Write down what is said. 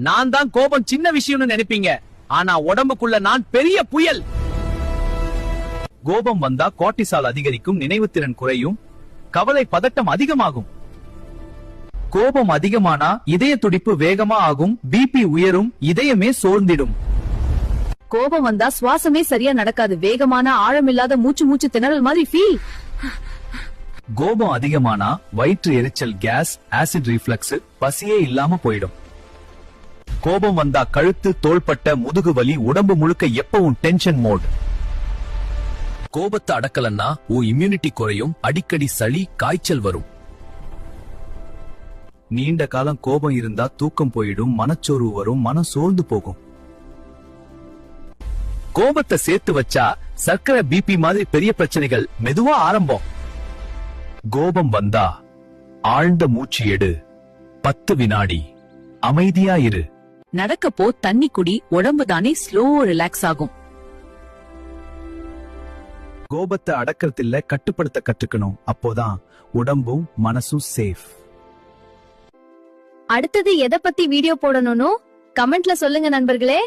நான் தான் கோபம் சின்ன விஷயம்னு நினைப்பீங்க, ஆனா உடம்புக்குள்ள நான் பெரிய புயல். கோபம் வந்தா கோர்ட்டிசால் அதிகரிக்கும், நினைவுத்திறன் குறையும், கவலை பதட்டம் அதிகமாகும். கோபம் அதிகமானா இதய துடிப்பு வேகமா ஆகும், பிபி உயரும், இதயமே சோர்ந்திடும். கோபம் வந்தா சுவாசமே சரியா நடக்காது, வேகமான ஆழமில்லாத மூச்சு திணறல் மாதிரி ஃபீல். கோபம் அதிகமானா வயிற்று எரிச்சல், கேஸ், ஆசிட் ரிஃப்ளக்ஸ், பசியே இல்லாம போயிடும். கோபம் வந்தா கழுத்து, தோள்பட்ட, முதுகு வலி, உடம்பு முழுக்க எப்பவும் டென்ஷன் மோட். கோபத்தை அடக்கலன்னா இம்யூனிட்டி குறையும், அடிக்கடி சளி, காய்ச்சல் வரும். நீண்ட காலம் கோபம் இருந்தா தூக்கம் போயிடும், மனச்சோர்வு வரும், மனம் சோர்ந்து போகும். கோபத்தை சேர்த்து வச்சா சர்க்கரை, பிபி மாதிரி பெரிய பிரச்சனைகள் மெதுவா ஆரம்பம். கோபம் வந்தா ஆழ்ந்த மூச்சு எடு, 10 வினாடி அமைதியா இரு. நடக்கப்போ தண்ணி குடி, உடம்பு தானே ஸ்லோ ரிலாக்ஸ் ஆகும். கோபத்தை அடக்கறதில்ல, கட்டுப்படுத்த கத்துக்கணும். அப்போதான் உடம்பும் மனசும் சேஃப். அடுத்தது எதை பத்தி வீடியோ போடணும்னு கமெண்ட்ல சொல்லுங்க நண்பர்களே.